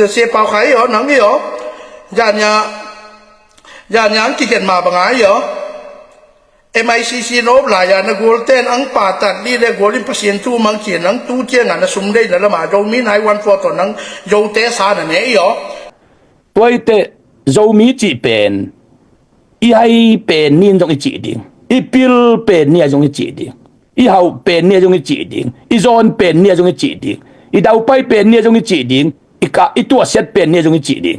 xe bao khai yo nang yo ya nya ki ken ma banga yo MICC no la ya na gol ten ang patat li le golin pasien tu mang chien ang tu chen na sum dei na ma do mi nai wan for to nang yo te sa na ne yo tôi te dấu mỹ chỉ bền y hay bền niên trong cái chỉ điện y pil bền niên trong cái chỉ điện y hậu bền niên trong cái chỉ điện y zon bền niên trong cái chỉ điện y đầu bay bền niên trong cái chỉ điện y cả y tua xét bền niên trong cái chỉ điện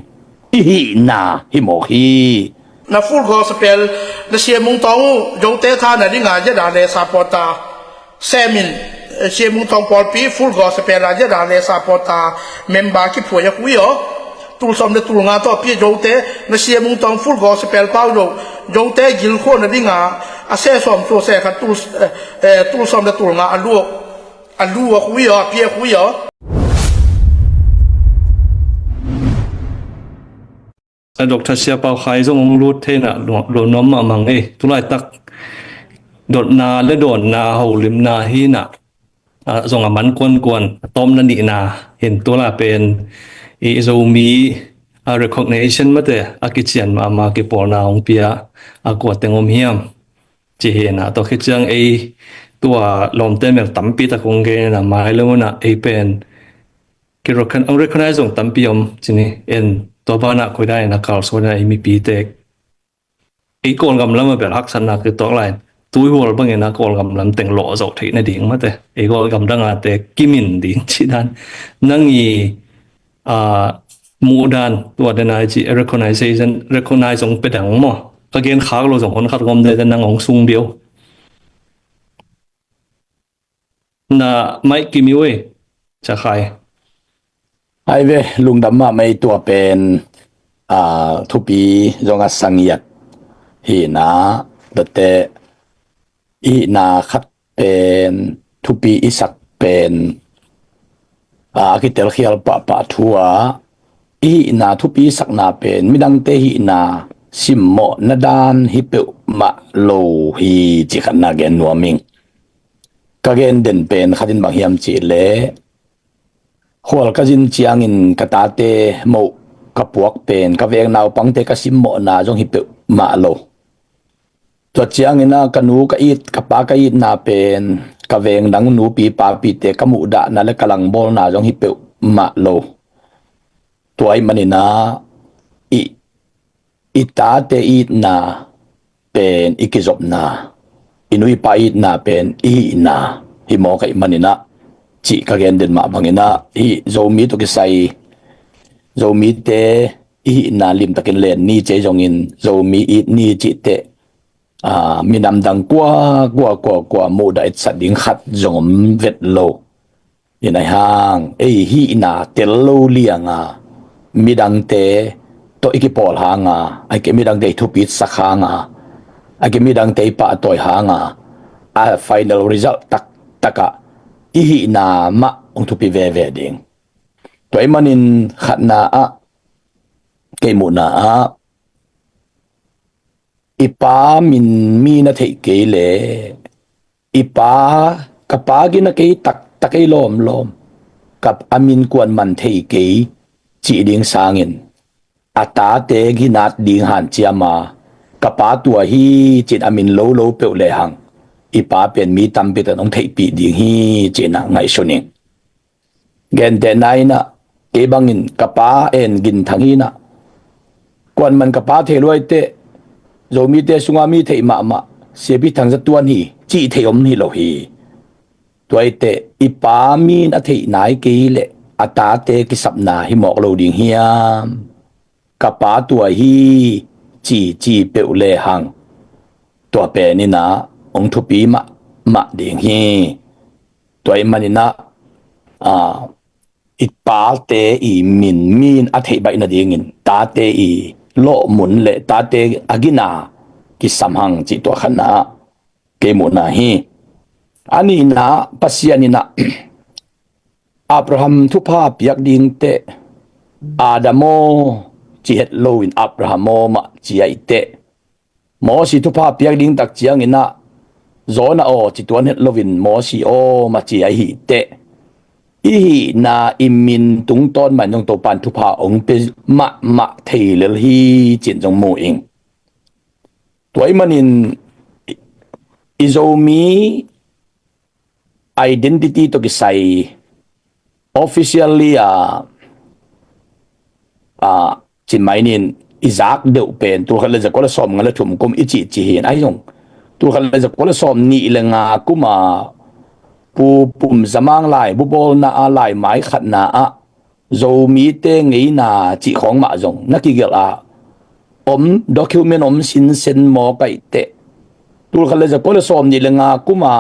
y hi na hi mo hi na full gospel na sia mung tong yo te tha na ringa ja da le sapota semin sia mung tong pol pi full gospel la ja da le sapota member ki phu ya ku yo tu som de tu nga to pi yo te na sia mung tong full gospel pau yo te gil kho na ringa a se som so se kha tu som de tu nga alu ku yo pi ku yo Dr. Sia Pao Khai zong ong lut the na lo nom ma mang tu lai tak dot na le don na ho lim na hi na zong aman kon tom na ni na hin tu la pen i zo mi recognition ma te akichian ma ki por na ong pia a ko tengom hiam chi he na to khichang tua lom te mer tampi ta kong ge na mai lo na pen ki rokan ong recognize ong tampi om chini enตัวบ้านนักคุยได้นักข่าวส่วนใหญ่มีปีเตกไอ้โกนกำลังมาแบบฮักษณะคือตัวอะไรตัวหัวเราบางอย่างนักโกนกำลังแต่งหล่อสดที่ในดิ่งมาแต่ไอ้โกนกำลังอาแต่กิมินดิ่งที่นั่นนั่งมูดานตัวเดนายจี recognize ส่งไปดังมั้งก็เกณฑ์ขาเราส่งคนขัดกลมได้แต่นั่งของซุงเดียวน่ะไม่กิมิวเอจะใครไอ้เวลุงดำมาไม่ตัวเป็นทุปีจงอาสังยัดหีนาแต่อีนาคัดเป็นทุปีอิสักเป็นคิดเตลเขียลปะทัวอีนาทุปีสักนาเป็นมิดังเตหีนาสิมโมนาดานฮิเปมะโลฮีจิขันนาเกนนัวมิงกะเกนเด่นเป็นขัดินบางเฮียมจีเลหัวก็จินเจียงินกตาเตโมกปวกเป็นกเวงนาวปังเตกสิมโมนาจงฮิเปมาโลตัวเจียงินนะกนูกอีดกปากอีดนาเป็นกเวงดังนูปีปาปีเตกมุดานาและกลังบอลนาจงฮิเปมาโลตัวไอ้มันนะอีตาเตอีดนาเป็นอิกิจบนาอินุยปาอีดนาเป็นอีนาฮิโมกไอ้มันนะจีกเกนเดินมาบางนะอีโจมีตุกิไซโจมีเตอีนาลิมตะกินเลนนี่เจจงอินโจมีอีนี่จิเตมีนำดังกว่าโมดาอิสัดดิงขัดจงเวทโลยินในห้างฮีนาเตลโลเลียงมีดังเตโตอิกิปอลหางไอเกมีดังเตทุปิดสักหางไอเกมีดังเตปะตอยหางfinal resultตะกะอีนามาองทุปีเวดิงตัวไอ้มันินขัดนาเกมุนาอีป้ามินมีนาเทเกเลอีป้ากป้ากินเกตักไอ้ลมกับอามินกวนมันเทเกจีดิงสางินอาตาเตกินัดดิงหันเจียมากป้าตัวฮีจิตอามินโลเปลเลหังอีป้าเป็นมีตำปิดน้องเทปีดิงฮีเจนังไงชนิงเกนเดนายนะเอบังอินกป้าเอ็นกินทางฮีนะกวนมันกป้าเทรวยเตโจมีเตสุงามีเทมาเสียบิทางสตัวนี้จีเทอมนี่โลฮีตัวเตอีป้ามีนเทนายกีเลอาตาเตกิสับนาฮิหมอกโลดิงเฮียมกป้าตัวฮีจีเปลเลหังตัวเปนี่นะองทุปีมาดิงฮีตัวมันนี่นะอีป้าเตอีมีนอธิบายนาดิงินตาเตอีโลมุนเลตาเตอากินากิสัมหังจิตัวขณะเกมุนาฮีอันนี้นะปัสยานี่นะอับราฮัมทุภาพยักดิงเตอาดามโมจิเฮตโลวินอับราฮัมโมมาจิไอเตโมสิทุภาพยักดิงตักเจียงินะโซนาโอจิตวนเฮตโลวินโมสิโอมาจิไอฮิเต อีนาอิมินตุงต้นมันยงตัวปันทุพาองเปมะเทเลฮีจินจงโมเองตัวมันอินอิโซมี identity to kisay officially chimainin izak deuh pen tu khala ja kola som ngala thum kum ichi chi hin ai jong tu khala ja kola som ni lenga kuma pum zamang lai bu bol na a lai mai khat na a zo mi te ngei na chi khong ma jong na ki gel a document sin sen mo kai te tu khala ja kola som ni lenga kuma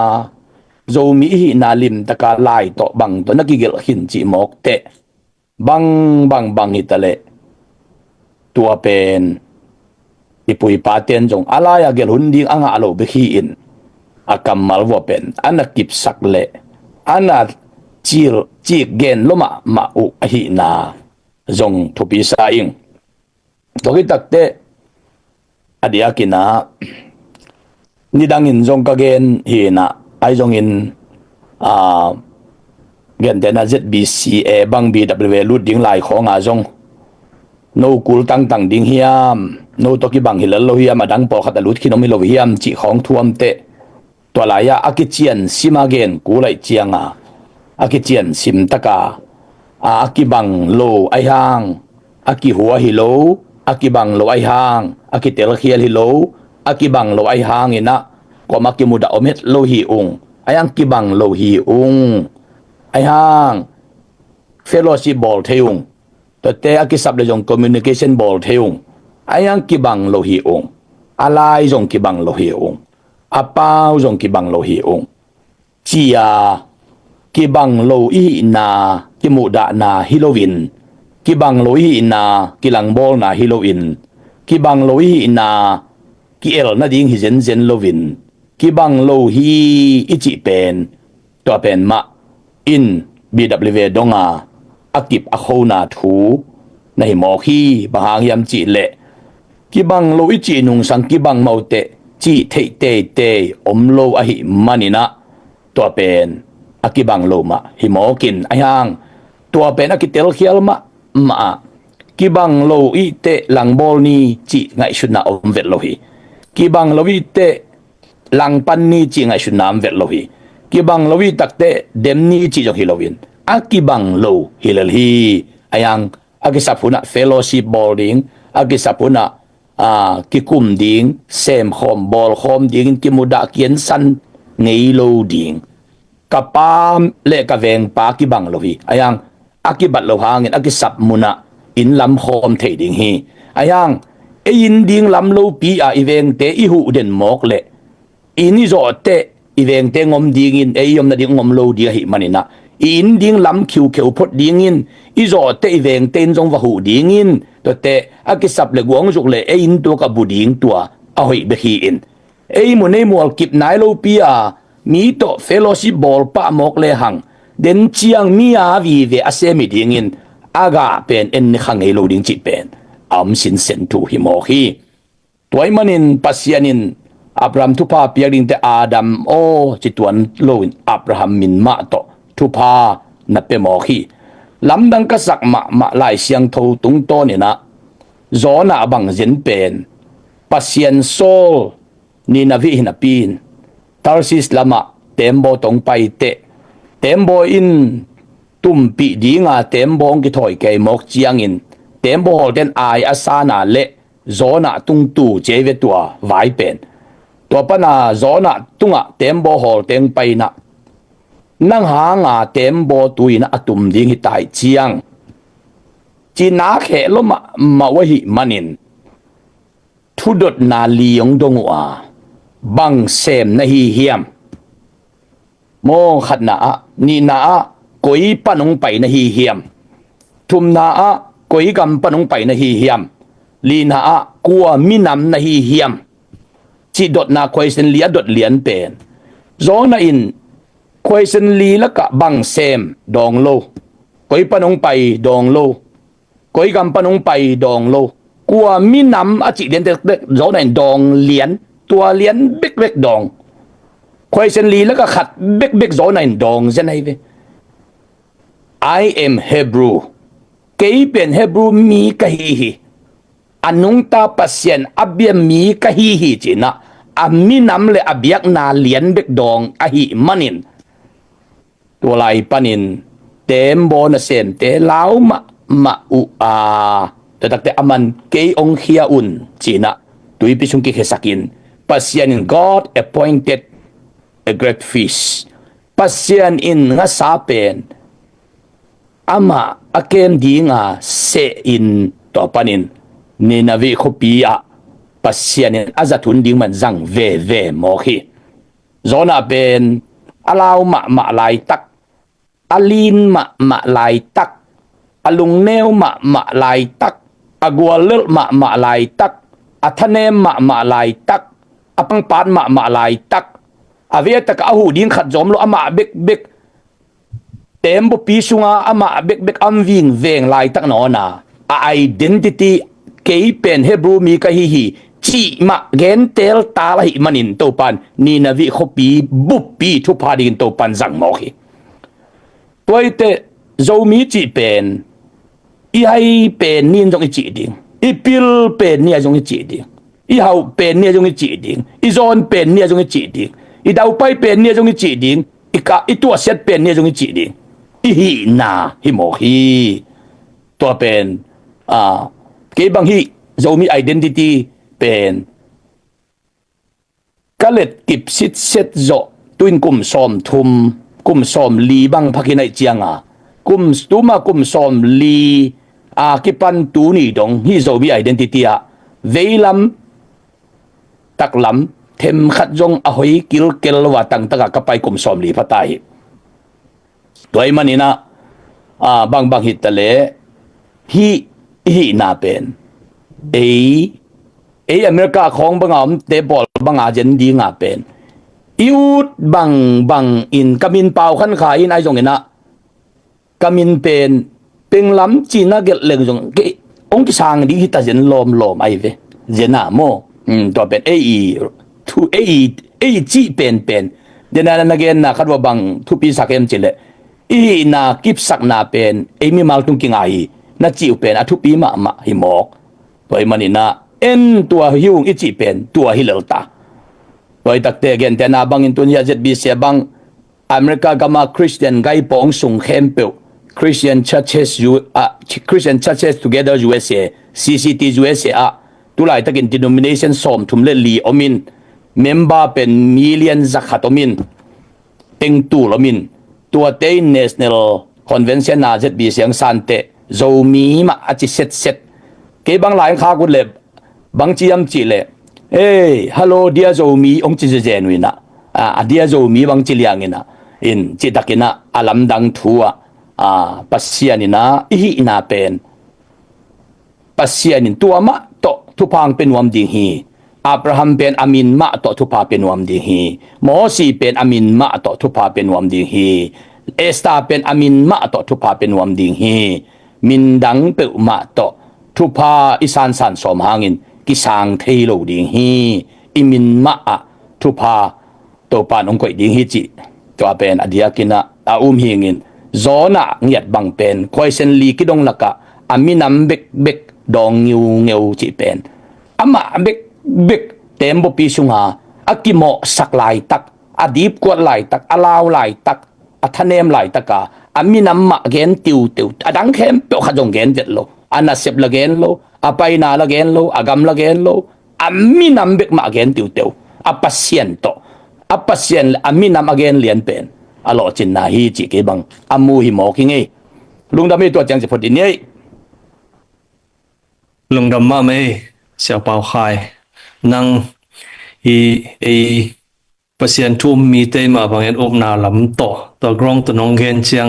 zo mi hi na lim taka lai to bang to na ki gel hin chi mok te bang hitale tua pen ipui paten jong alaya gel hunding anga alo be hi in akam malwo pen ana kip sakle ana chi gen loma ma u hi na jong thupi sa ing toki takte adia kina nidangin jong ka gen hi na ai jong in gen dena ZBCA bang BW lut ding lai kho nga jong no kul tang ding hiam no toki bang hilal lo hiam adang pol khat lut khinom lo hiam chi khong thuam te to la ya akichian simagen kulai chianga akichian sim taka akibang lo ai hang aki huwa hi lo akibang lo ai hang akitel khial hi lo akibang lo ai hang ina ko makimuda omet lo hi ung ayang kibang lo hi ung ai hang fellowship ball theung to te akisap le jong communication ball theung ayang kibang lo hi ung alai jong kibang lo hi ung apau jong kibang lo hi ung chia kibang lo i na kimuda na hilowin kibang lo i na kilang ball na hilowin kibang lo i na ki el na ding hi zen lovin kibang lo hi ichi pen to pen ma in BW donga akip akhona thu na hi mo khi bahang yam chi le kibang lo ichi nung sang kibang maute chi thei te om lo a hi manina to pen akibang lo ma hi mo kin ayang to pen akitel khial ma kibang lo i te lang bol ni chi ngai shuna om vet lo hi kibang lo i te lang pan ni chi ngai shunam vet lo hi kibang lo i takte dem ni chi jong hi lovin akibang lo hilal hi ayang agisapuna fellowship boarding agisapuna kikum ding sem khom bol khom ding kimuda kian san ngei lo ding kapam le ka veng pa kibang lo hi ayang akibat lo hangin agisap muna in lam khom thei ding hi ayang in ding lam lo pi iveng te i hu den mok le ini zo te iveng te ngom ding in yom na ding ngom lo dia hi manina in ding lam khiu phot ding in i zo te iveng ten jong wa hu ding in to te akisap le guang juk le in to ka buding tua a hoi be hi in mu nei mol kip nai lo pi mi to fellowship ball pa mok le hang den chiang mi vi ve ase mi ding in aga pen en khang ei lo ding chi pen am sin sen tu hi mo hi toy manin pasianin Abraham tupa piaring te Adam chituan loin Abraham min ma to tupa na pe mo hi lamdang ka sak ma lai siang tho tung to ni na zona bang zen pen pasien sol ni na vi na pin tarsis lama tembo tong pai te tembo in tumpi dinga tembo ngi thoi ke mok chiang in tembo holden ai asana le zona tung tu cheve tua vai pen to pana zona tunga tembo hol teng pai na nang hanga tembo tuina atum ding hi tai chiang china khe lo ma wa hi manin thudot na liong dongwa bang sem na hi hiam mo khat na ni na koi panong pai na hi hiam thum na koi gam panong pai na hi hiam li na kwa minam na hi hiam chi dot na question lia dot lian pen zona in question li la ka bang sem dong lo koi panong pai dong lo koi gam panong pai dong lo kwa minam chi den de zona in dong lian tua lian bek dong question li la ka khat bek zona in dong zen ai ve I am Hebrew kay pen Hebrew mi kahihi anung ta pasien abiam mi kahihi china aminam le abiak na lian bek dong ahi maninตัวลายปันินเต็มโบนเสมเตลาวมาอุอาแต่ตักแต่อามันเกยองเฮียอุนจีนะตุยพิชุงกิเฮสักินปัสยานิน God appointed a great fish ปัสยานอินงาสาเป็นอามาอาเกมดีงาเซอินต่อปันินนี่นาวิขปีอะปัสยานินอาจจะทุนดิ้งมันจังเวโมขีโซนาเป็นอาลาวมาลายตักalin ma lai tak alung neo ma lai tak agwalel ma lai tak athanem ma lai tak apang pan ma lai tak avia tak ahu din khat jom lo ama bek tembo pisunga ama bek am wing veng lai tak no na a identity kei pen hebrew mi ka hi chi ma gen tel ta la hi manin to pan ni na vi khopi bupi thu pa din to pan jang mo hiตัวเตะโจมีจีเป็นอีให้เป็นนี่จงจีดิ่งอีพิลเป็นนี่จงจีดิ่งอีเฮาเป็นนี่จงจีดิ่งอีโซนเป็นนี่จงจีดิ่งอีดาวไปเป็นนี่จงจีดิ่งอีตัวเซตเป็นนี่จงจีดิ่งอีฮีนาฮิโมฮีตัวเป็นเก็บบางฮีโจมี identity เป็นก็เล็ดกิบซิดเซตโจตุนกลุ่มซอมทุมกุมสอมลีบังพักินัยเจียงกุมตูมากุมสอมลีกิปันตูนี่ดงฮิโซบีไอเดนติตี้เวลัมตักลัมเทมขัดจงอหอยกิลเกลว่าตั้งตะกะไปกุมสอมลีพัตายตัวมันนี่นะบางฮิตเลฮีนาเป็นเออเมริกาของบางอันเตบอลบางอาเจนดีงาเป็นยูดบังอินกามินเปาขันขายนายจงเห็นนะกามินเป็นล้ำจีน่าเกล็ดจงเกองค์ที่สร้างดีที่ตัดเจนลมไอเวเจน่าโมตัวเป็นจีเป็นเดี๋ยวนั้นนักเรียนนะคัดว่าบังทุปีสักเอ็มจิเลนากิบสักนาเป็นมีมาลตุงกิงไอน่าจิวเป็นทุปีมาหิมอกตัวมันนี่นะตัวหิวจีเป็นตัวฮิเลตาตัวตักเตกันแต่นาบังอินตุนยาเจ็ดบีเสียบังอเมริกากามาคริสเตียนไกปองส่งเข้มเปิลChristian churches together USA CCT USA ตุลาตักิน denomination สมทุมเลลีอมิน member เป็น million จักขัดอมินเต็งตูลอมินตัวเต national convention นาเจ็ดบีเสียงสันเตโจมีมาอาจิเซตเก็บบางหลายข้ากุเลบบางจียมจีเลฮัลโหลเดียโจมีองค์จิเจนวินะเดียโจมีบางจิเลียงินะอินจิตักินะอาลัมดังทัวปัสยานินะอีนาเป็นปัสยานินตัวมะโตทุพังเป็นวมดิฮีอับราฮัมเป็นอามินมะโตทุพาเป็นวมดิฮีโมซีเป็นอามินมะโตทุพาเป็นวมดิฮีเอสตาเป็นอามินมะโตทุพาเป็นวมดิฮีมินดังเปิมะโตทุพาอิสานสันสมหางินกิสังเทโลดิฮีอิมินมะทุพาโตปานองกวยดิฮีจิตัวเป็นอดียกินะหิงินโซน่ะเงียดบังเป็นคอยเซนลีกิดงลักะอามินำเบกดองเงียวจีเป็นอามาเบกเต็มบปีสุงาอากิโมสักลายตักอดีบกวดลายตักอาลาวลายตักอัทเนมลายตักอามินำมะเกนติวอดังเข้มเปขจงเกนเจ็ดโลอานาเซบละเกนโลอาไปนาละเกนโลอากำละเกนโลอามินำเบกมะเกนติวอาปัสเซียนโตอาปัสเซียนอามินำมะเกนเลียนเป็นอร่อยจินนาฮีจีเกบังอามูหิมอคิงเอลุงดำไม่ตัวจังจะพอดีนี้ลุงดำมาไม่เสียเปล่าขายนั่งภาษาทุ่มมีเตมาบางอย่างอบนาลำตัวกรองตัวน้องเกนเชียง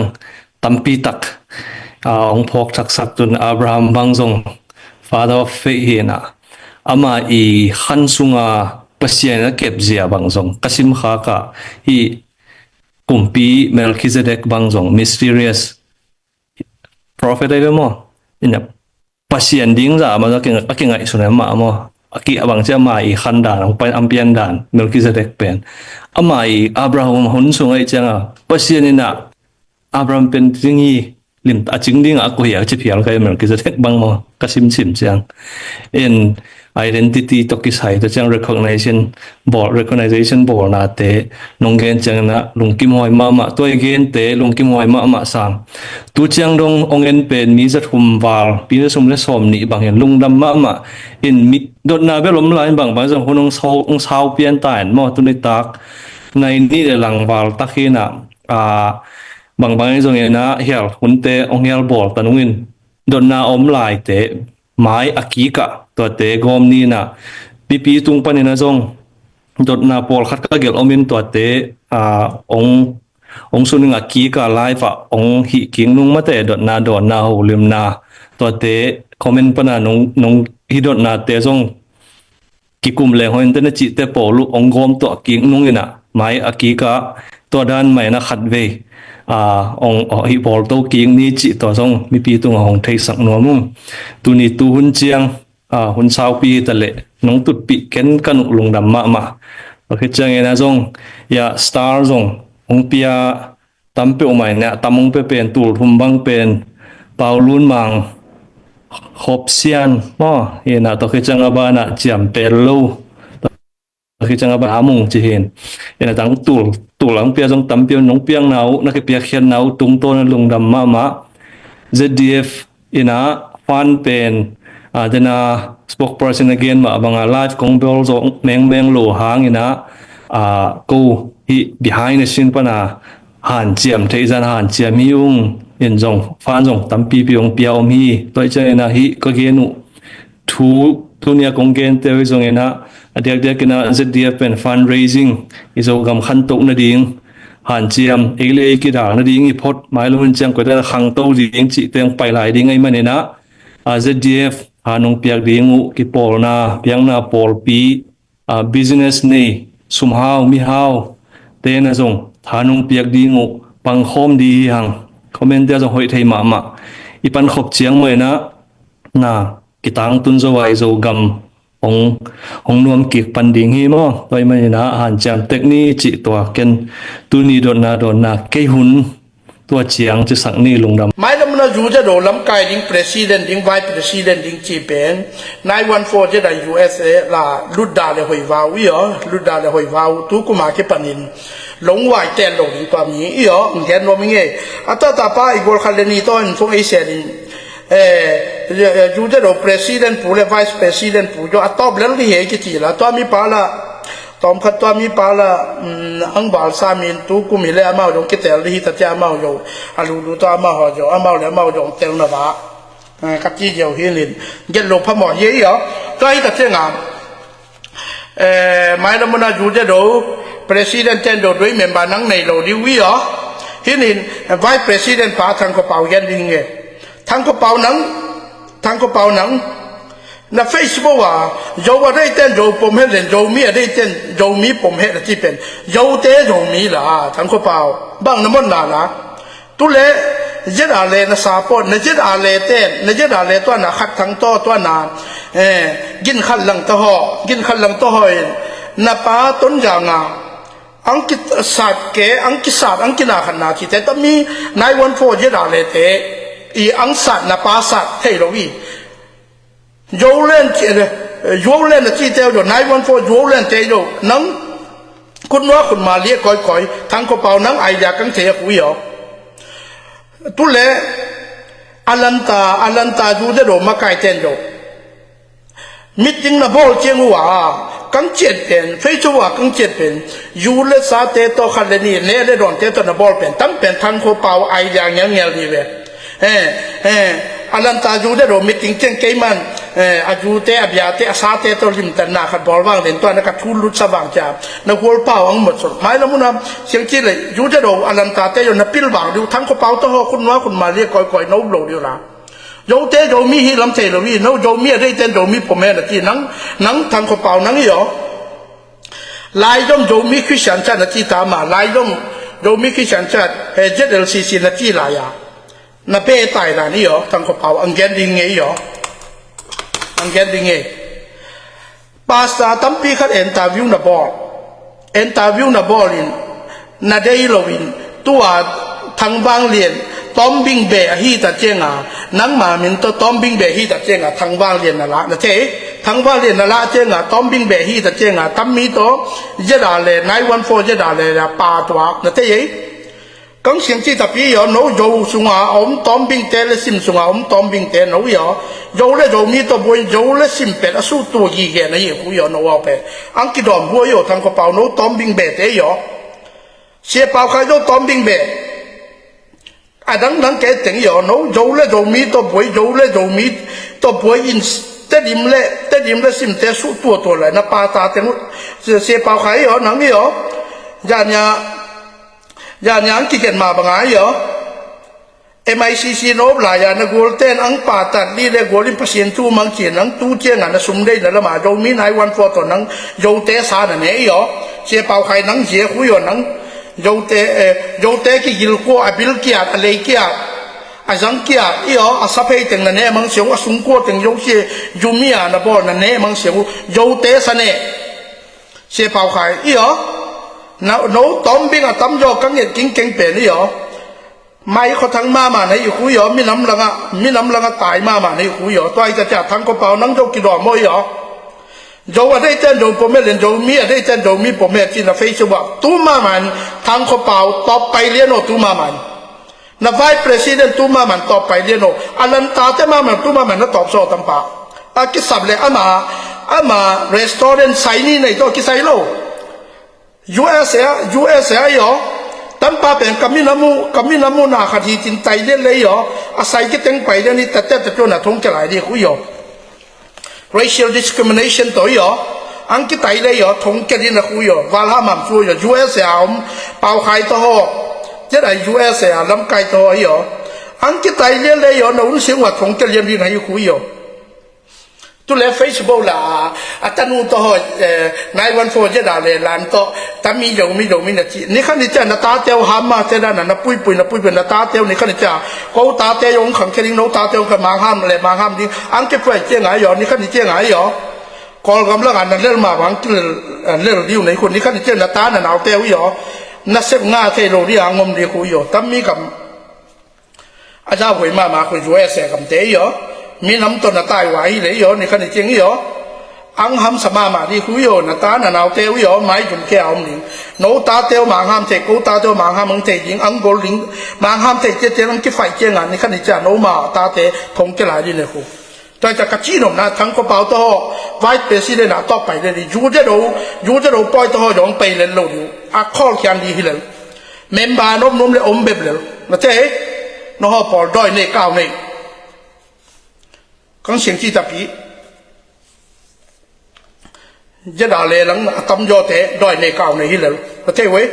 ตัมปีตักองพกสักตุนอับราฮัมบางทรง Father of Faith นะอามาขันสุงาภาษาเก็บเสียบางทรงกสิมขากะกุมปีเมลคิเซเดกบางทรง mysterious prophet อะไรมั้งเนี่ยภาษาดิ้งจ้ามาจากเงไงสุนัขมามั้งaki abang siya mai khanda ang pa ampian dan Melchizedek pen amai Abraham hun sungai changa pasian na Abraham pen tingi lim a ching ding a ko ya chi phial kai mer ki zatek bang mo kasim sim chang in identity to ki sai to chang recognition board na te nong gen chang na lung kim hoi ma to gen te lung kim hoi ma sang tu chang dong ong en pen mi zat hum wal pi na sum le som ni bang hen lung dam ma in mi dot na be lom lai bang jong hunong sau pian tan mo tu ni tak nai ni le lang wal takhina bang jong na hial hunte ong hial bol tanungin dot na om lai te mai akika to te gom ni na pi tung panina jong dot na pol khat ka gel omin to te ong suning akika live ong hi king nung mate dot na ho lim na to te comment pana nong hi dot na te jong ki kum le hoin te na chi te polu ong gom to king nung ina mai akika to dan mai na khat ve ong hi bol to king ni chi to jong mi pi tung hong thei sak no mum tu ni tu hun chiang hun sau pi ta le nong tut pi ken kanuk lung dam ma okay chang ena jong ya star jong ong pia tampe o mai na tamong pe pen tul thum bang pen paulun mang khop sian mo ena to ke chang aba na chiam pe lo khi chẳng ba mong chỉ hiện, nên là tụ lắng pia trong tấm pia nông piang nào, nó cái pia khiên nào tung tôn lùng đầm mà, ZDF ina fan pen, then spokesperson again mà bằng live công bell zo meng lo hang ina, cô hi behind the scene pana hàn chiam thấy gian hàn chiam hiung, in zong fan zong tấm pia om hi, tôi chơi ina hi có kia nụ thu nia công gen teo zong ina dia kena ZDF pen fundraising izo gam khan tok na ding han chiam ele ki da na ding i phot mai lon chang ko da khang to ding chi teng pai lai ding ai manena ZDF hanung piak ding u ki pol na piang na pol pi business nei somehow mi how te na zong hanung piak ding u pang khom di hang comment dia zong hoi thei ma ipan khop chiang moi na kitang tun zo wai zo gam ong nuam kik panding hi mo toy mai na han cham technique chi to ken tu ni don na ke hun to chiang chi sang ni lungdam mai lam na ju ja do lam kai ding president ding vice president ding chi pen 914 je da USA la ludda le hoi wa wi yo ludda le hoi wa tu ku ma ke panin long wai ten lo ding pa mi yo ngen no mi nge ata ta pa igol khaleni to in fo asia ding jude do president pule vice president pu jo atop lel di he ki ti la to mi pa la tom khat to mi pa la ang bal sa min tu ku mi le ma jo ki tel hi ta cha ma jo alu lu to ma ho jo ma le ma jo tel na ba ka ti jo hi lin get lo pha mo ye yo to hi ta che nga mai la mo na jude do president ten do doi member nang nei lo di wi yo hi lin vice president pa thang ko pau yan ding nge thang ko pau nang na Facebook dầu ở đây tên dầu bom hết lên dầu mi ở đây tên dầu mi bom hết là chỉ bên dầu té dầu mi là thằng có bao bằng nó mất là tu lệ giết à lệ nó support nó giết à lệ tên nó giết à lệ toa na khát thằng toa na gin khăn lăng to hỏi na pa tôn giang ang kit sát ke ang kisat ang kinakan na chỉ tên mi 914 giết à lệ té i ang sát na pa sát thấy rồi dấu lên là chi tiêu rồi 914 dấu lên thế rồi nắng con nó con mà lia coi thằng có bao nắng ai ra căng thế quý hiểu tu lệ Alanta du để rồi mà cài tên rồi meeting là bao chiên hỏa căng chết tiền Facebook căng chết tiền du lệ sa thế to khăn lên nè để đòn thế to là bao tiền tăng tiền thằng có bao ai ra nhang đi về Alanta du để rồi meeting trên cái man ajute abiate asate to limtan na khat bolwang den to na ka thulu sawang cha na hol paw ang mot sot mai lamuna siang chi le jute do Alanta te yo na pil bang du thang ko paw to ho kun wa kun ma le koi no lo dio la yo te do mi hi lam te lo wi no do mi re ten do mi pome na ti nang thang ko paw nang yo lai dom do mi Christian cha na ti ta ma lai dom do mi Christian cha he JLCC na ti la ya na pe tai la ni yo thang ko paw ang gen ding nge yo ang gen ding nge pasta tampi khat interview na ball in na dei lovin tua thang bang lien ต้อมบิงเบะฮีตัดเจงอ่ะนังมามินตัวต้อมบิงเบะฮีตัดเจงอ่ะทั้งว่างเรียนนั่นละนะเจ๊ทั้งว่างเรียนนั่นละเจงอ่ะต้อมบิงเบะฮีตัดเจงอ่ะตั้มมีตัวเจดาเลย914เจดาเลยปาตัวนะเจ๊กังเสียงที่ตะปีอ๋อโน้โยสุงอ่ะอมต้อมบิงเตลซิมสุงอ่ะอมต้อมบิงเตโน้ยอ๋อโยเลยโยมีตัวบวยโยเลยซิมเป็ดสู้ตัวยี่แกนะยี่หูยอ๋อโน้เอาไปอังกิดอมหัวอยู่ทั้งกระเป๋าโน้ต้อมบิงเบะเตยอ๋อเสียเปล่าใครโน้ต้อมบิงเบะ啊，人家定有喏，有嘞有米都不会，有嘞有米都不会因得啉嘞心得数多嘞，那八大定这些包还有能有，人几件嘛不挨有。MICC โนบหลายอย่างนะกูเต้นอังป่าตัดนี่เลยกูริมพัศยันตู้มังเจียนังตู้เจียงอันนั้นสุ่มได้นั่นละมาโยมีนายวันฟอตัวนังโยเตสานั่นเองอ๋อเสียเป่าใครนังเสียคุยอ๋อนังโยเตกี่ยิลโกอบิลเกียร์อะไรเกียร์อาจังเกียร์อีอ๋ออาสัพเพย์ถึงนั่นเองมังเสียวอาสุงโกถึงโยเสียยูมีอ่ะนะบอลนั่นเองมังเสียวโยเตสเน่เสียเป่าใครอีอ๋อโน้ต้มบิงอ่ะต้มโยกังเงินกิ้งเก่งเป็นอีอ๋อไม่เขาทั้งมาในคุยอ๋อมีน้ำลังตายมาในคุยอ๋อตัวไอ้จะจัดทั้งกระเป๋านั่งโยกิดอมอยอ๋อโยอะไรเจนโยผมไม่เล่นโยมีอะไรเจนโยมีผมไม่จีนเฟซบุ๊กตู้มามันทั้งกระเป๋าต่อไปเรียนโอตู้มามันนาย president ตู้มามันต่อไปเรียนโออันนั้นตาเจ้ามามันตู้มามันนั่นตอบโซ่ตั้งป่าอากิสับเลยอามา restaurant ไซนี่ในตัวกิไซโล USA อ๋อตั้งป้าเป็นกามินามูนาคดีจินไตเล่นเลยอ๋ออาศัยกิเต็งไปเรื่องนี้แต่จนน่ะทงจะหลายดีคุยอ๋อ racial discrimination ตัวอ๋ออังกิไตเลยอ๋อทงจะดีนะคุยอ๋อวาลามัมช่วยอ๋อ USA อ๋อเป่าไข่ตัวจะได้ USA อ๋อลำไก่ตัวอ๋ออังกิไตเล่นเลยอ๋อหนูรู้สึกว่าทงจะเรียนดีนะคุยอ๋อตัวเล่น Facebook ล่ะอาจารย์นู่นตัวนายวันโฟจะด่าเลยหลานตัวแต่มีอยู่นะจีนี่ขันนี่จ้าหน้าตาเตียวหามาเจ้านั่นนะปุยหน้าตาเตียวนี่ขันนี่จ้าเขาตาเตียวงขังแค่นี้น้องตาเตียวกับมาห้ามเลยมาห้ามดิอันเก็บไว้เจ้าไงหยอนี่ขันนี่เจ้าไงหยอกอลกำลังอันนั้นเรื่องมาหวังเรื่องดิวในคนนี้ขันนี่เจ้าหน้าตาหน้าเอาเตียวหยอนักเสพง่าเทโลที่อ่างมดีคุยหยอแต่มีกับอาจารย์หวยมาคุยช่วยเสียกับเตียวหยอมีน้ำต้นตายไว้เลยอ๋อนี่ขันนี่เจงอ๋ออังหำสมาดีคุยอ๋อน้าตาหน้าเอาเตียวอ๋อไม่จุนแก้วมึงโน้ตาเตียวมาห้ามเจกูตาเตียวมาห้ามมึงเจยิงอังโกลิงมาห้ามเจนังกี่ไฟเจงอ่ะนี่ขันนี่จะโน้มาตาเตะทงจะหลายดีเลยคูแต่จะกระชี้หนุ่มนะทั้งกระเป๋าตัวไว้เป็นสิเลยนะต่อไปเลยยูจะรู้ปล่อยตัวย้อนไปเลยลูกอ่ะข้อเขียนดีที่เลยเมมบาร์นุ่มเลยอมเบ็บเลยนะเจ๊น้องพอด้อยในก้าวในกังเสียงที่ตะปีจะด่าเลยหลังตำยอเตะด้อยในเก่าในฮิเลลประเทศเว้ย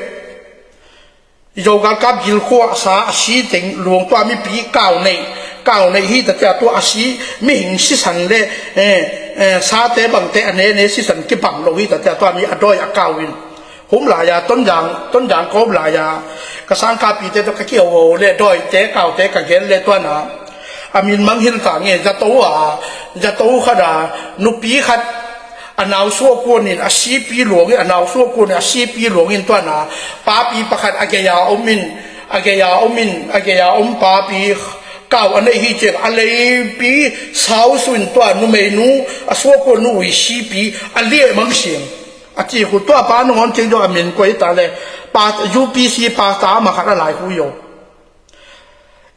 โยกกับยิลขั้วสาชีถึงหลวงตัวมีปีเก่าในฮิแต่จะตัวอาชีไม่หิงสิสันเลยสาเตะบังเตะอันนี้สิสันกิบังโลหิแต่จะตัวมีอดอยเก่าวินผมหลายาต้นยางก็หลายากระสังกาปีเตะตัวกะเกี่ยวเลยด้อยเตะเก่าเตะกะเกนเลยตัวหนาอามินมังหินต่างเงี้ยจะโตขนาดนุปีขัดอนาวซัวกูนินอาชีปีหลวงอนาวซัวกูนินอาชีปีหลวงอินตัวน่ะป้าปีประคัดอากยาอมป้าปีเก่าอันนี้ฮิเจอะไรปีสาวสุนตัวนุเมนูซัวกูนุวิชีปีอันเลี้ยมังเสียงอาจีกุตัวป้านุ่งเจงโยอามินกวยตาเลยป้า UPC ป้าตามาขัดอะไรคุยโย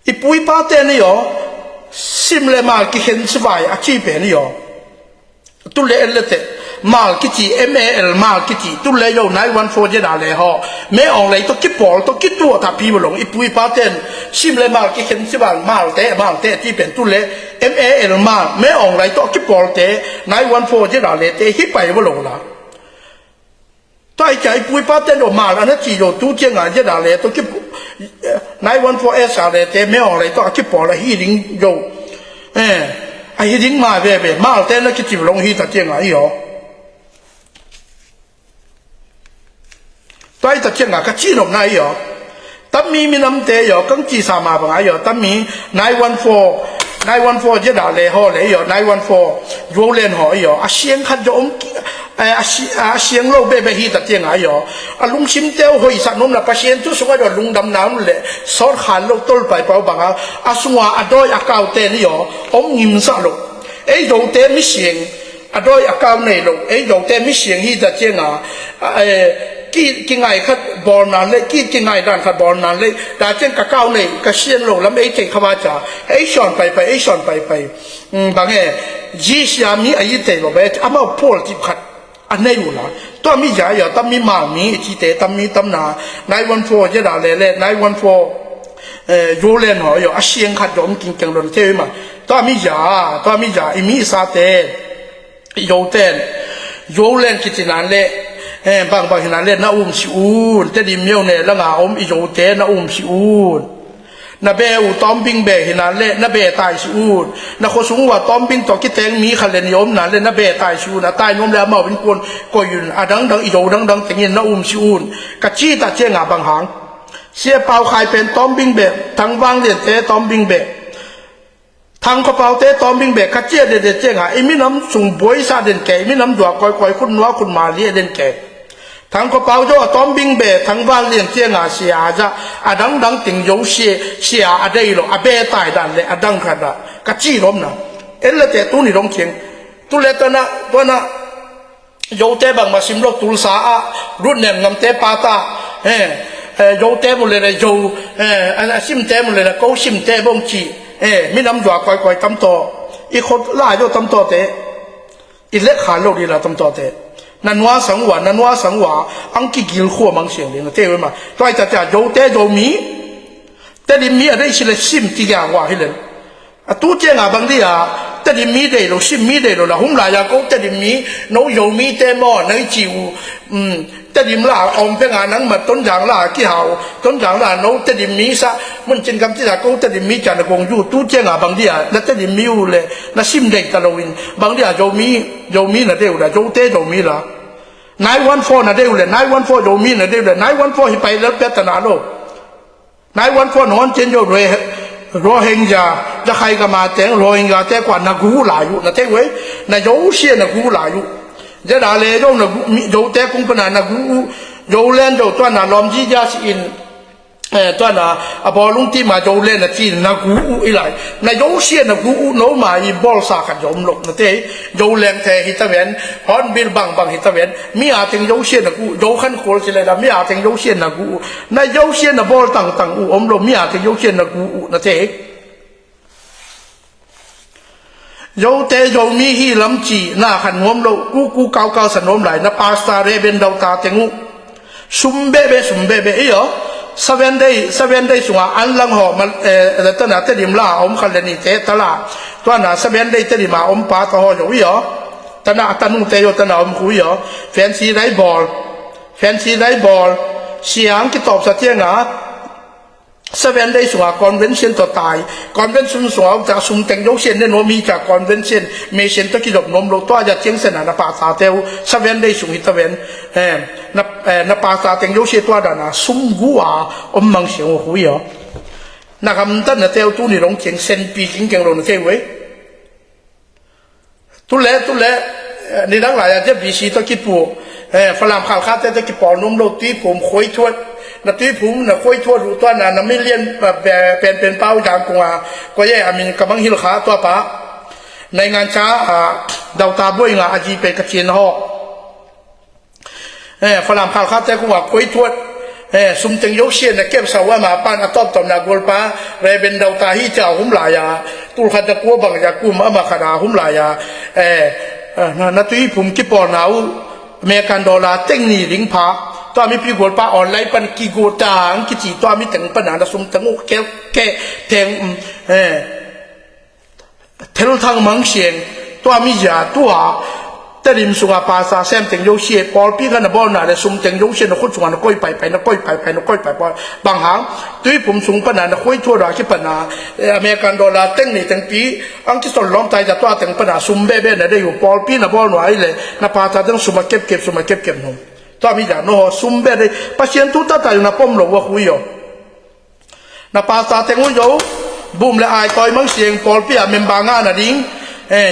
อีปุยป้าเต้นี่โยซิมเลมากิเห็นสบายอาชีพเป็นยอตุเลเอลเตมากิจี MAL มากิจีตุเลโย914จะด่าเลยฮะไม่ออกเลยต้องคิดปอลต้องคิดตัวถ้าพี่บุหลงอีปุยป้าเต้นซิมเลมากิเห็นสบายมาเตที่เป็นตุเล MAL มาไม่ออกเลยต้องคิดปอลเต914จะด่าเลยเตฮิปไปบุหลงละตัวไอ้ใจปุยป้าเต้นออกมาอันนั้นจีโยตู้เจียงอ่ะจะด่าเลยต้องคิด914S อะไรเตไม่ออกเลยต้องคิดปอลฮีริงโยไอ้ดิ้งมาเบ้มาแต่ละกิจลงฮีตัดเจียงไอ้หรอตัวไอ้ตัดเจียงก็จีนออกนายหรอตั้มมีน้ำเตยหรอกังจีสามาบังไอ้หรอตั้มมี914จะด่าเลยห่อเลยหรอ914ยูเลนห่อหรออาเชียงขัดโยม เสียงโลกเบเบฮีตัดเจียงไงยอลุงชิมเต้าหอยสันนมละพัศยันตุสุงก็ลุงดำน้ำเลยสอดขันโลกต้นไปเปล่าบางสุงว่าดอยอากาศเตนี่ยอมยิมซาโลโยเตมิเสียงดอยอากาศเนี่ยโลโยเตมิเสียงฮีตัดเจียงกี่ไงขัดบอลนั้นเลยกี่ไงด้านขัดบอลนั้นเลยแต่เจ้าก้าวเนี่ยก็เสียนลงแล้วไม่เจ๊ขวาจ้าสอนไปสอนไปบางแห่ยีสยามีอายุเตลงไปอามาพูดที่ขัดอันนี้อยู่ละตัวมีใหญ่อะตัวมีหมามีจีเตตัวมีตำนานายวันโฟจะด่าเลยนายวันโฟยูเลนหอยอาเซียนขัดยอมกินกันลงเทมาตัวมีใหญ่มีซาเตยูเตนยูเลนกิจนั้นเลยบางขนาดเล่นน่าอุ้มสิอูนแต่ดิมเมียวเนี่ยแล้วงาอมอีโจเตน่าอุ้มสิอูนน่าเบลตอมบิงเบขนาดเล่นน่าเบตายสิอูนน่าคนสูงว่าตอมบิงต่อกิเตงมีขันเล่นยมนั่นเล่นน่าเบตายสิอูนน่าตายนมแล้วมาเป็นคนก็ยืนดังอีโจดังแต่ยินน่าอุ้มสิอูนกะจี้ตาเจ้งาบางหางเสียเปล่าใครเป็นตอมบิงเบทั้งวางเล่นเตตอมบิงเบทางกระเป๋าเตะตอมบิงเบกขจี้เด็ดเจ้งไอ้มีน้ำส่งบวยซาเด่นแก่มีน้ำดัวคอยคุณนัวคุณมาเลียเด่นแก่ทางกระเป๋าจ้าตอมบิงเบทางบ้านเลี้ยงเจ้งเสียจะดังติงโยเสียอะไรหรอเบตายดันเลยดังขนาดกระจี้ล้มนะละแต่ตู้นี่ร้องเชียงตู้เล็กตัวน่ะโยเตบังมาซิมโลตุลสารุ่นเนี่ยงำเตปาตาโยเตมุเลยนะโยซิมเตมุเลยนะเขาซิมเตบงจีมีน้ำดัวคอยตำต่ออีคนล่าโยตำต่อเตอีเล็กขาโลดีละตำต่อเตนันว่าสังวาอังกิกิลขัวมังเสียงเลยนะเจ้ามาตัวไอ้จ่าโยเตโยมีแต่ดิมีอะไรสิเลยซิมที่ยาวว่าให้เลยตู้เจ้าบางทีแต่ดิมีได้เราซิมมีได้เราละหุ่มลายาก็แต่ดิมีโนโยมีเตมอในจิวแต่ดิมล่าอมเพ่งานนั้นมาต้นอย่างล่ากี่หาวต้นอย่างล่าโนแต่ดิมีซะมันจึงคำที่จะก็แต่ดิมีจานกงอยู่ตู้เจ้าบางทีแล้วแต่ดิมีอยู่เลยนะซิมเด็กตะลวินบางทีโยมีนะเดียวละโยเตโยมีละนายวันโฟนะเดียวเลยนายวันโฟโยมีนะเดียวเลยนายวันโฟให้ไปแล้วเป็ดตนาโลนายวันโฟนอนเจนโยโรเฮงญาจะใครก็มาแต่งโรเฮงญาแต่กว่านักกูหลายอยู่นะเท่เว้ยนะโยเชียนักกูหลายอยู่จะด่าเลยโยนักโยแต่คงเป็นนักกูโยเล่นโยตัวน่ะลอมจีจาสินตัวน่ะบอลลุงที่มาโยเล่นนะจีนักกูอีหลายนะโยเชียนักกูโนมาอีบอลสาขัดยมลกนะเท่โยเล่นเทฮิตาเวนฮอนบิลบังฮิตาเวนมีอาถึงโยเชียนักกูโยขันโคลสิเลยนะมีอาถึงโยเชียนักกูนะโยเชียนักบอลต่างอมลมมีอาถึงโยเชียนักกูนะเท่โยเตโยมีฮีลำจีน่าขันงมโลกูเกาสนมไหลนะปาสตาเรเบนดาวตาเตงูซุมเบเบอีอ๋อเซเว่นได้สุงอันลังหอมันตัวน่ะเตดิมลาอมคันเลนิเตตลาตัวน่ะเซเว่นได้เตดิมาอมปาตะหออยู่อ๋อตัวน่ะตันุเตโยตัวน่ะอมคุยอ๋อแฟนซีไรบอลเสียงที่ตอบสะเทียงอ่ะ7 days ว่า convention ต่อตาย convention สว่าจากสุ่มแต่งยกเส้นเนี่ยโนมีจาก convention เมเส้นตะกี้ดอกนมโลตัวจะเชียงเส้นนะภาษาเทว7 days สุ่มฮิตเวนนับภาษาแต่งยกเส้นตัวด้านน่ะสุ่มกัวมังเสียงหัวเหรอนักคำตั้งแต่เทวตู้นี่ลงเชียงเส้นปีกิงเก่งลงเทวเว้ยตุเล่นี่นักหลายจะบีซีตะกี้ปูฝรั่งข่าวข้าแต่ตะกี้ปอนมโลตีผมคุยทวดนาทีผมน่ะคุยทั่วดูตัวน่ะไม่เลี้ยนแบบเป็นเป้าอย่างกว่าก็แย่อามินกำลังหิลขาตัวป้าในงานช้าดาวตาบุ้ยงาอาจีเป็นกระเทียนห่อฝรั่งข่าวข้าแต่กูว่าคุยทั่วสุ่มเต็งยกเชียนเก็บสาวมาปานอัตตอมนากอลป้าเรเป็นดาวตาฮิเจ้าหุ่มหลายาตุลขัดตะกัวบังยากุมมาขดาหุ่มหลายานาทีผมกิปอนเอาอเมริกันดอลลาร์เต็งนี่ลิงพาตัวมีพี่กอลป้าออนไลน์ปันกิโกตางกิจิตัวมีแต่งปัญหาสุ่มแต่งโอเคแทงเทลทางมังเชียงตัวมียาตัวแต่ริมสุงาภาษาเซมแต่งโยเชียปอลพี่กันนะบอลน่ะเลยสุ่มแต่งโยเชียนะคนสุงานะก้อยไปนะก้อยไปบางหางตัวผมสุ่มปัญหานะก้อยทั่วราชิปัญหาอเมริกันดอลลาร์แต่งนี่แต่งปีอังกฤษตอนล้อมใจจะตัวแต่งปัญหาสุ่มเบ้นะได้อยู่ปอลพี่นะบอลหน่อยเลยนะภาษาต้องสุ่มมาเก็บหนุ่มตัวมีอย่างโน้สุ่มเบ้เลยปัจจัยทุกท่าตายอยู่นะป้อมหลงว่าคุยอยู่นะภาษาแต่งว่าอยู่บุ้มและไอต่อยมังเสียงปอลพี่อะเมมบางานะดิ้ง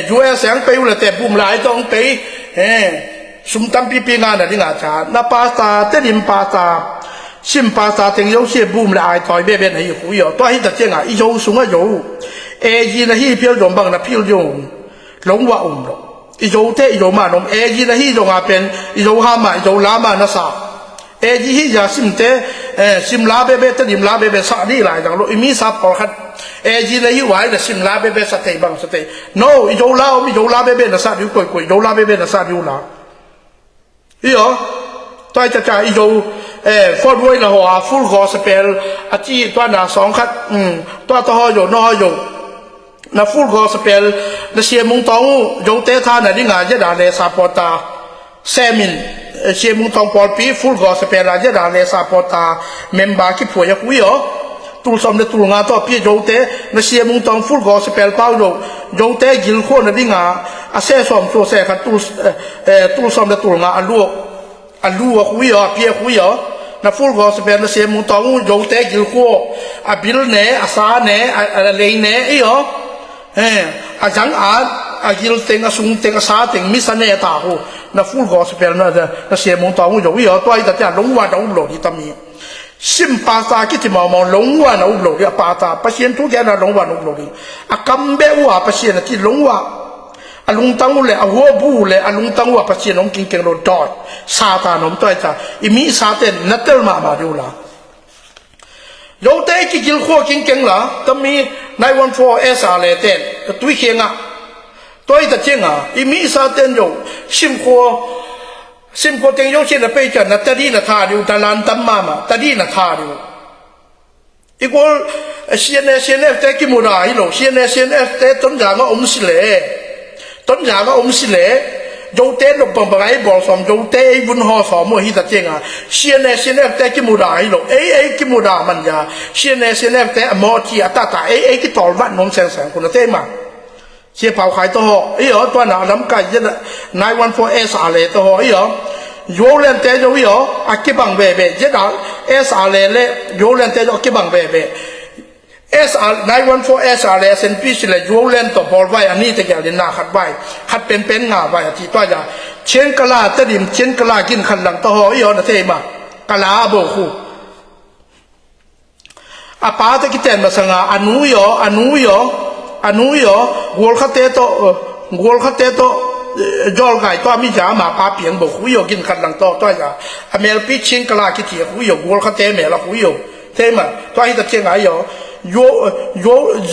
อยู่แสงไปอยู่แต่บุ้มหลายต้องไป สุมตั้มปีปีงานอะไรงาชานาภาษาเตลิมภาษาชิมภาษาถึงยงเสียบูมเลยไอ้ถอยเบี้ยไหนหูยอตัวให้ตัดเจ้งอ่ะอีโยสูงอ่ะโยยีนะฮีเพียวโยมบังนะพิวโยหลงว่าหรอกอีโยเตอีโยมาหนมยีนะฮีโยงาเป็นอีโยฮามาอีโยลามานะสายีฮียาซิมเตซิมลาเบเตลิมลาเบสาดีหลายจังลูกอีมีสาปอขัดยีนะฮีไว้นะซิมลาเบสเตบังสเตโนอีโยลาอีโยลาเบนะสาดิวกุยโยลาเบนะสาดิวลาอีอ๋อตัวจะจ่ายอีโยฟอดไว้ละหัวฟูลกอสเปลอาจีตัวหนาสองขัดตัวต่ออยู่นออยู่na full gospel na siya mong tong yung teta na di nga dale sa porta semin siya mong tong polpi full gospel na dale sa porta memba ki puya kuyo tul som na tul nga to pi yung te na siya mong tong full gospel pao yung te gil ko na di nga ase som so se ka tul som na tul nga alu kuyo pi kuyo na full gospel na siya mong tong yung te gil ko abil ne asa ne alay ne iyo ajang agil teng asung teng asa teng misane ta ho na full gospel na siya mong tong yo yo to ai ta long wa dong lo di tami sim pa sa ki ti ma ma long wa na lo di pa ta pasien tu ga na long wa no lo di akam be wa pasien ti long wa alung tang le a ho bu le alung tang wa pasien ong king king lo dot sa ta nom to ai ta imi sa ten na tel ma ma ru la yo te ki gil kho king king la tami 914 SR เลยเต้นก็ตุ้ยเคียงอ่ะตัวไอ้ตะเจียงอ่ะอีมีซาเต้นอยู่ซิมโคเต็งยงเช่นไปจันนะตะดีนะท่าอยู่ตะลานตั้มมาตะดีนะท่าอยู่อีกว่าเซียนแต่กิมูราฮิโลเซียนแต่ต้นยางก็อมสิเล่โยเต้นลงปังปังไอ้บอลสอมโยเต้บุญห่อสอมมือฮิตะเจียงอ่ะเซียนแต่กิมูราฮิโลกิมูรามันยาเซียนแต่มอทีตากิตอลวัดนนแสงคนละเต้มาเชียเผาขายตัวห่อตัวหนาลำไก่ยัน914 SR เลยตัวห่อโยเลนเตโยอากิบังเบยันSR เลยโยเลนเตโยอากิบังเบSR 914 SR เลยเซนพิชเลยโยเลนตัวบอลไว้อันนี้จะแก่เดินหน้าขัดไว้ขัดเป็นงาไว้ที่ตัวอย่างเชียนกะลาตะดิมเชียนกะลากินขันหลังตัวห่อนะเทมากะลาโบคูอาปาตะกิเตนมาสังอาอนุยวัวขัดเตโตจอลไก่ตัวมิจามาปาเปียงบอกหุยกินขัดหลังตัวอย่างอเมริกาเชียนกะลากิเทียหุยวัวขัดเตเมล่าหุยเทมาตัวให้ตะเชียงไงโ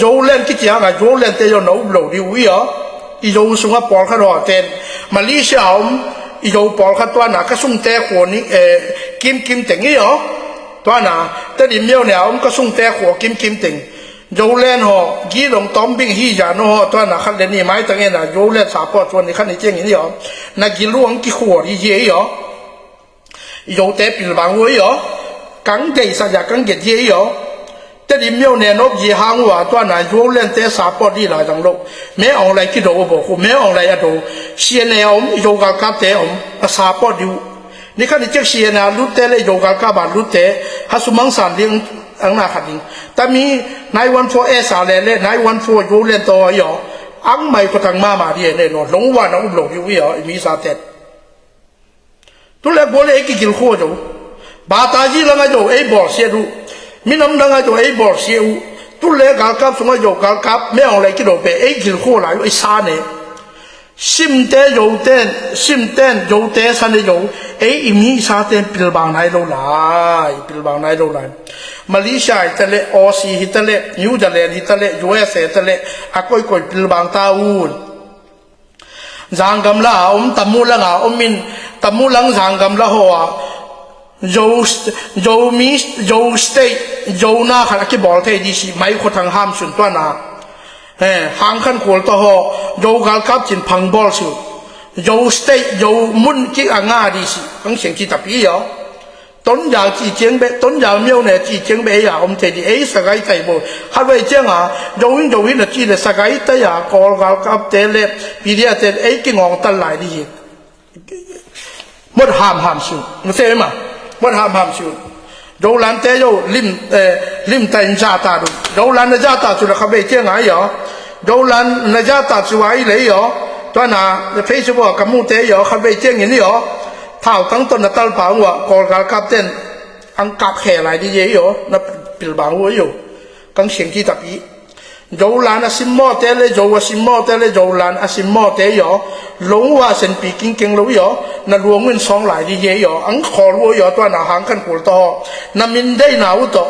ยเล่นกิจยังไงโยเล่นเตยโนบโลดิวิอ่ะอีโยสุงกับปอลขัดรอเต้นมาเลเซียอีโยปอลขัดตัวน่ะก็สุงเตะหัวนี้กิมเต็งนี่อ่ะตัวน่ะแต่ดิเมียวเนี่ยก็สุงเตะหัวกิมเต็งโยเล่นห่อกีหลงต้มบิ้งฮีจานห่อตัวน่ะขัดเล่นนี่ไม้ตั้งเงี้ยน่ะโยเล่นสาปอชวนนี่ขัดนี่เจ๋งนี่อ่ะน่ะกีหลวงกีหัวอีเยี่ยอ่ะอีโยเตะปีบางหัวอ่ะกังเกยสัญญากังเกยเยี่ยอ่ะแต่ดิเมียวเนี่ยนกยีหางว่าตัวน่ะโยเล่นเตะสาปอดีหลายจังลูกแม่ออนไลน์คิดดูบอกแม่ออนไลน์อะดูเชียร์เนี่ยโยกับเตะสาปอดิวนี่ขัดนี่เจ้าเชียร์เนี่ยลุเตะเลยโยกับบาลุเตะฮัสมังสันเลี้ยงอังนาขัดดิงแต่มี914 SR เลย914โยเล่นตัวย่ออังไม่ก็ทางมาดีเนี่ยนอนหลงว่าน้องหลงอยู่ย่อมีซาเตะตัวเล็กบัวเล็กกินโคจูบาตาจีละไงจูบอลเสียดูมีน้ำดังไงจูบอลเสียดูตัวเล็กกากับสมัยจูกากับไม่เอาอะไรกินโดไปกินโคอะไรซาเนี่ยซิมเตโยเต้นโยเตสันโยมีซาเตนพิลบางไหนโดนมาเลเซียฮิตเลออซีฮิตเลนิวซีแลนด์ฮิตเลUSAฮิตเลอาก้อยพิลบางตาอูนจางกำละตัมมูลังมินตัมมูลังจางกำละหัวโยมีโยสเตย์โยน่าขณะที่บอลเทดีสิไม่คนทางห้ามสุนตัวน่ะหางขันขวดตัวห่อโยกาลกับจินพังบอลสุดโยสเตย์โยมุนกิอ่างาดีสิกังเสียงจีตับยี่เหรอต้นยางจีเจียงเบต้นยางเมียวเนี่ยจีเจียงเบยาอมเทดีสกายไตโบฮัลโหลเจียงโยวินเนี่ยจีเลยสกายไตยากอลกาลกับเตเลปีเดียเตเลกิงองตันไหลดีหมดห้ามสุดไม่ใช่ไหมหมดห้ามสุดโยลันเตโยลิมตันจาตาดูโยลันนจาตาสุดเขาไปเจียงไงเหรอโยลันนจาตาสุดไว้เลยเหรอ ตัวน่ะเฟซบุ๊กกับมูเตยอขับไปเจียงอย่างนี้เหรอเท่าตั้งต้นนัตลผางว่ากอลกากับเต้นอังกับแข่ไรดีเยอะอยู่นับปิลบางหัวอยู่กังเสียงที่ตะปีโจลานอาซิมมอเตเลโจวาซิมมอเตเลโจลานอาซิมมอเตยอหลงว่าเส้นปีกิ้งเก่งรู้ยอนัดรวงเงินสองหลายดีเยอะอังขอรู้ยอตัวน่ะหางกันกุลต่อนามินได้หนาวต่อ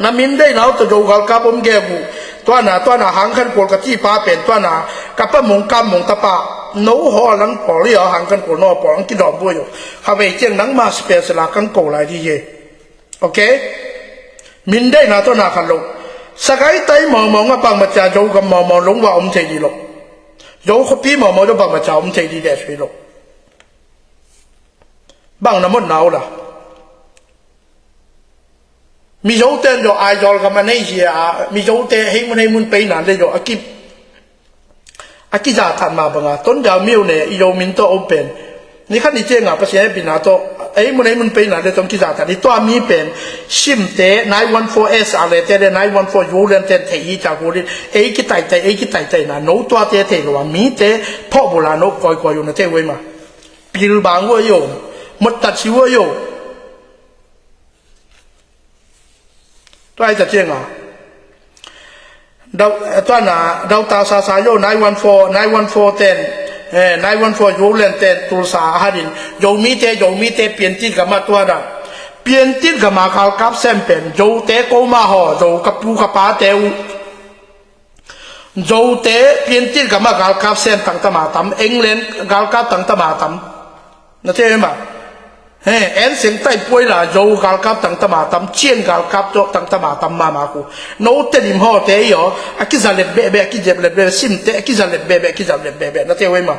นามินได้หนาวต่อโจกัลกับผมแกบูตัวน่ะหางกันกุลกับที่ป้าเป็นตัวน่ะกับป้ามงกำมงตะปะโน้หอหลังปอเลยหางกันกุลนอปออังกินดอกบัวอยู่ข้าไปเจียงนังมาสเปซลากันโกหลายดีเยโอเคมินได้หนาวตัวน่ะขันลงสกายไตมองงปังมาจ่าโจกับมองลงว่าอมเทดีหรอกโจขบีมองจะปังมาจ่าอมเทดีเด็ดไปหรอกบางน้ำมันหนาวล่ะมีโจเต้นโจไอจอลกับมันนี่เสียมีโจเต้ให้มันไปนั่นเลยโจอากิจ่าทันมาบังต้นยาวมิวเนี่ยอีโจมินโตโอเปนนี่ขั้นนี้เจ้าภาษาเป็นนาโตมันไปนั่นเลยต้องกิจ่าทันนี่ตัวมีเป็นชิมเต้914S อะไรเต้เ914ยูเรนเต้เทีจากูริกิไตนะโน้ตัวเต้เทลว่ามีเต้พ่อโบราณโน้คอยอยู่ในเต้ไว้มาปิลบางวัวอยู่มัดตัดชิวอยู่ตัวไอ้จะเจ้าตัวน่ะดาวตาซาโย914 เต้น914ยูเรนเต้ตุลสาหารินโยมีเต้เปลี่ยนติดกับมาตัวน่ะเปลี่ยนติดกับมาเขากับเซมเป็นโยเต้กูมาห่อโยกับปูกับปาเต้โยเต้เปลี่ยนติดกับมาเขากับเซมตั้งตมาตำเอ็งเลนเขากับตั้งตมาตำนั่นใช่ไหมเอ็นเสียงใต้ป่วยละโยเขากับตั้งตมาตำเชียนเขากับโจตั้งตมาตำมากูโน้ตเต้ดิมห่อเต้ยออากิจาเล็บเบะอากิเจ็บเล็บเบะซิมเต้อากิจาเล็บเบะอากิจาเล็บเบะนั่นใช่ไหม